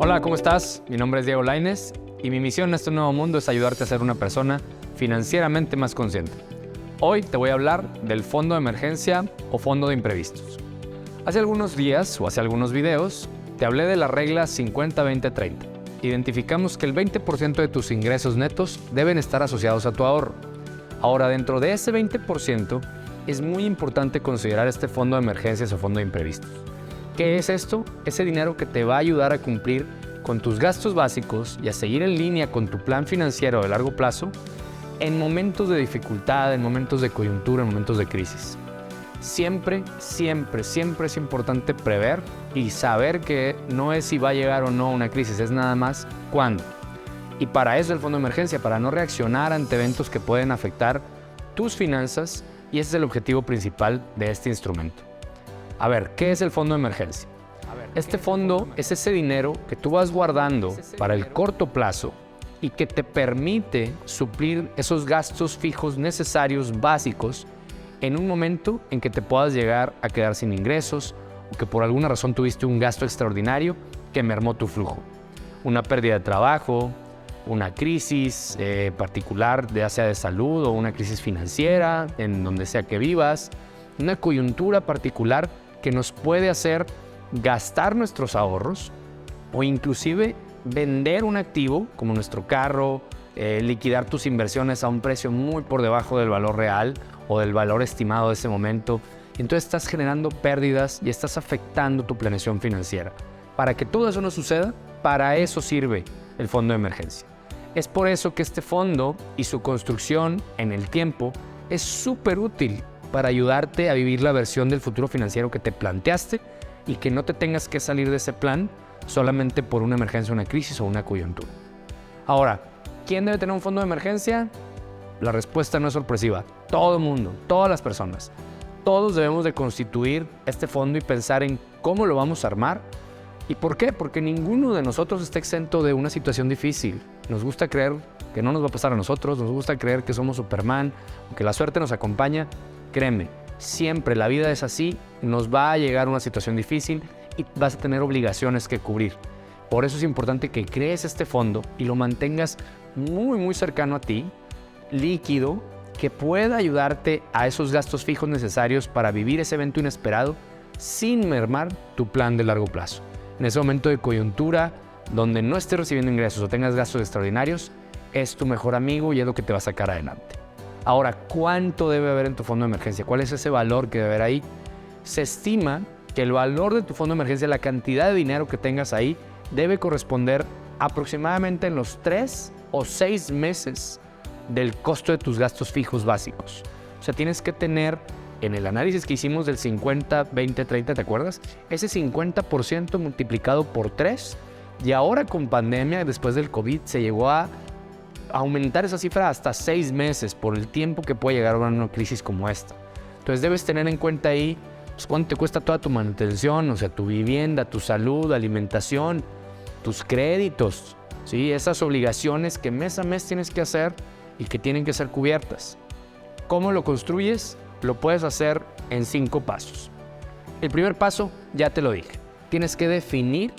Hola, ¿cómo estás? Mi nombre es Diego Lainez y mi misión en este nuevo mundo es ayudarte a ser una persona financieramente más consciente. Hoy te voy a hablar del fondo de emergencia o fondo de imprevistos. Hace algunos días o hace algunos videos te hablé de la regla 50-20-30. Identificamos que el 20% de tus ingresos netos deben estar asociados a tu ahorro. Ahora, dentro de ese 20% es muy importante considerar este fondo de emergencias o fondo de imprevistos. ¿Qué es esto? Ese dinero que te va a ayudar a cumplir con tus gastos básicos y a seguir en línea con tu plan financiero de largo plazo en momentos de dificultad, en momentos de coyuntura, en momentos de crisis. Siempre es importante prever y saber que no es si va a llegar o no una crisis, es nada más cuándo. Y para eso el fondo de emergencia, para no reaccionar ante eventos que pueden afectar tus finanzas, y ese es el objetivo principal de este instrumento. A ver, ¿qué es el fondo de emergencia? Este fondo es ese dinero que tú vas guardando para el corto plazo y que te permite suplir esos gastos fijos necesarios básicos en un momento en que te puedas llegar a quedar sin ingresos o que por alguna razón tuviste un gasto extraordinario que mermó tu flujo. Una pérdida de trabajo, una crisis particular, ya sea de salud o una crisis financiera, en donde sea que vivas, una coyuntura particular que nos puede hacer gastar nuestros ahorros o inclusive vender un activo como nuestro carro, liquidar tus inversiones a un precio muy por debajo del valor real o del valor estimado de ese momento. Entonces estás generando pérdidas y estás afectando tu planeación financiera. Para que todo eso no suceda, para eso sirve el fondo de emergencia. Es por eso que este fondo y su construcción en el tiempo es súper útil para ayudarte a vivir la versión del futuro financiero que te planteaste y que no te tengas que salir de ese plan solamente por una emergencia, una crisis o una coyuntura. Ahora, ¿quién debe tener un fondo de emergencia? La respuesta no es sorpresiva. Todo el mundo, todas las personas. Todos debemos de constituir este fondo y pensar en cómo lo vamos a armar. ¿Y por qué? Porque ninguno de nosotros está exento de una situación difícil. Nos gusta creer que no nos va a pasar a nosotros, nos gusta creer que somos Superman o que la suerte nos acompaña. Créeme, siempre la vida es así, nos va a llegar una situación difícil y vas a tener obligaciones que cubrir. Por eso es importante que crees este fondo y lo mantengas muy cercano a ti, líquido, que pueda ayudarte a esos gastos fijos necesarios para vivir ese evento inesperado sin mermar tu plan de largo plazo. En ese momento de coyuntura, donde no estés recibiendo ingresos o tengas gastos extraordinarios, es tu mejor amigo y es lo que te va a sacar adelante. Ahora, ¿cuánto debe haber en tu fondo de emergencia? ¿Cuál es ese valor que debe haber ahí? Se estima que el valor de tu fondo de emergencia, la cantidad de dinero que tengas ahí, debe corresponder aproximadamente en los 3 o 6 meses del costo de tus gastos fijos básicos. O sea, tienes que tener, en el análisis que hicimos del 50-20-30, ¿te acuerdas? Ese 50% multiplicado por 3, y ahora con pandemia, después del COVID, se llegó a aumentar esa cifra hasta 6 meses por el tiempo que puede llegar a una crisis como esta. Entonces debes tener en cuenta ahí pues, cuánto te cuesta toda tu manutención, o sea, tu vivienda, tu salud, alimentación, tus créditos, ¿sí? Esas obligaciones que mes a mes tienes que hacer y que tienen que ser cubiertas. ¿Cómo lo construyes? Lo puedes hacer en 5 pasos. El primer paso, ya te lo dije, tienes que definir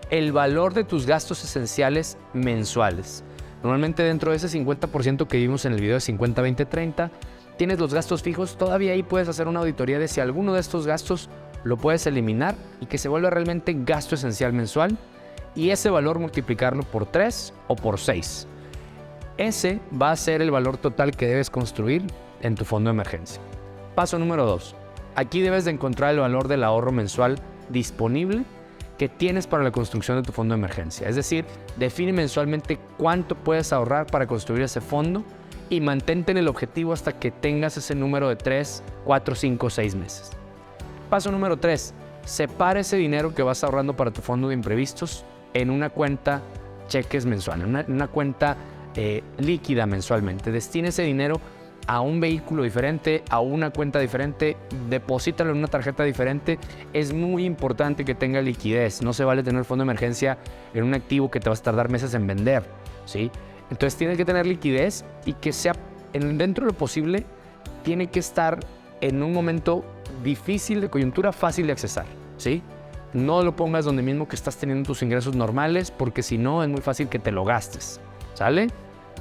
el valor de tus gastos esenciales mensuales. Normalmente dentro de ese 50% que vimos en el video de 50-20-30, tienes los gastos fijos, todavía ahí puedes hacer una auditoría de si alguno de estos gastos lo puedes eliminar y que se vuelva realmente gasto esencial mensual y ese valor multiplicarlo por 3 o por 6. Ese va a ser el valor total que debes construir en tu fondo de emergencia. Paso número 2. Aquí debes de encontrar el valor del ahorro mensual disponible que tienes para la construcción de tu fondo de emergencia. Es decir, define mensualmente cuánto puedes ahorrar para construir ese fondo y mantente en el objetivo hasta que tengas ese número de 3, 4, 5, 6 meses. Paso número 3. Separa ese dinero que vas ahorrando para tu fondo de imprevistos en una cuenta cheques mensual, en una cuenta líquida mensualmente. Destina ese dinero a un vehículo diferente, a una cuenta diferente, deposítalo en una tarjeta diferente. Es muy importante que tenga liquidez. No se vale tener fondo de emergencia en un activo que te vas a tardar meses en vender, ¿sí? Entonces tienes que tener liquidez y que sea, dentro de lo posible, tiene que estar en un momento difícil de coyuntura, fácil de accesar, ¿sí? No lo pongas donde mismo que estás teniendo tus ingresos normales, porque si no es muy fácil que te lo gastes, ¿sale?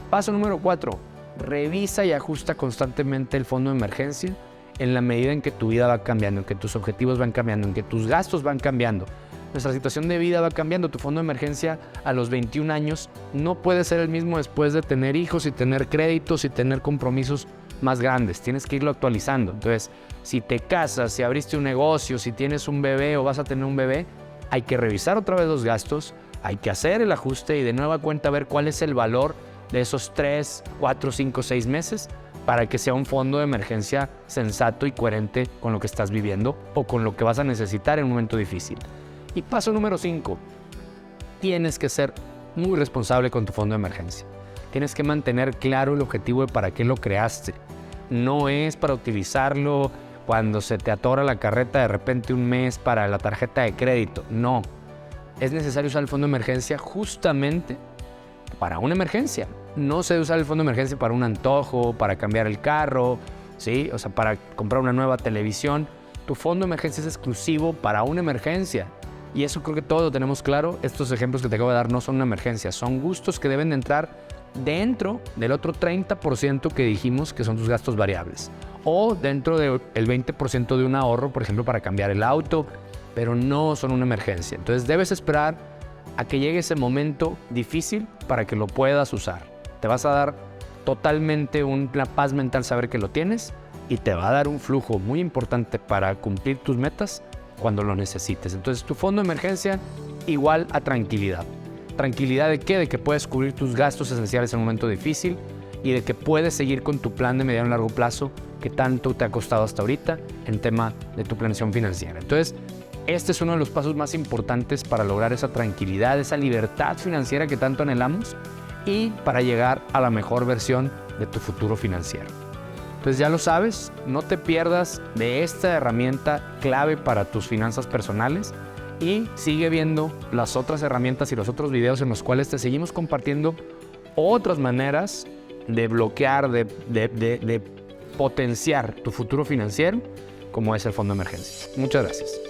Paso número 4, revisa y ajusta constantemente el fondo de emergencia en la medida en que tu vida va cambiando, en que tus objetivos van cambiando, en que tus gastos van cambiando. Nuestra situación de vida va cambiando. Tu fondo de emergencia a los 21 años no puede ser el mismo después de tener hijos y tener créditos y tener compromisos más grandes. Tienes que irlo actualizando. Entonces, si te casas, si abriste un negocio, si tienes un bebé o vas a tener un bebé, hay que revisar otra vez los gastos, hay que hacer el ajuste y de nueva cuenta ver cuál es el valor de esos 3, 4, 5, 6 meses para que sea un fondo de emergencia sensato y coherente con lo que estás viviendo o con lo que vas a necesitar en un momento difícil. Y paso número 5, tienes que ser muy responsable con tu fondo de emergencia. Tienes que mantener claro el objetivo de para qué lo creaste. No es para utilizarlo cuando se te atora la carreta de repente un mes para la tarjeta de crédito. No, es necesario usar el fondo de emergencia justamente para una emergencia. No se debe usar el fondo de emergencia para un antojo, para cambiar el carro, ¿sí? O sea, para comprar una nueva televisión. Tu fondo de emergencia es exclusivo para una emergencia. Y eso creo que todos lo tenemos claro. Estos ejemplos que te acabo de dar no son una emergencia, son gustos que deben de entrar dentro del otro 30% que dijimos que son tus gastos variables. O dentro del 20% de un ahorro, por ejemplo, para cambiar el auto, pero no son una emergencia. Entonces debes esperar a que llegue ese momento difícil para que lo puedas usar. Te vas a dar totalmente una paz mental saber que lo tienes y te va a dar un flujo muy importante para cumplir tus metas cuando lo necesites. Entonces tu fondo de emergencia igual a tranquilidad. ¿Tranquilidad de qué? De que puedes cubrir tus gastos esenciales en un momento difícil y de que puedes seguir con tu plan de mediano y largo plazo que tanto te ha costado hasta ahorita en tema de tu planeación financiera. Entonces, este es uno de los pasos más importantes para lograr esa tranquilidad, esa libertad financiera que tanto anhelamos y para llegar a la mejor versión de tu futuro financiero. Entonces ya lo sabes, no te pierdas de esta herramienta clave para tus finanzas personales y sigue viendo las otras herramientas y los otros videos en los cuales te seguimos compartiendo otras maneras de bloquear, de potenciar tu futuro financiero, como es el fondo de emergencia. Muchas gracias.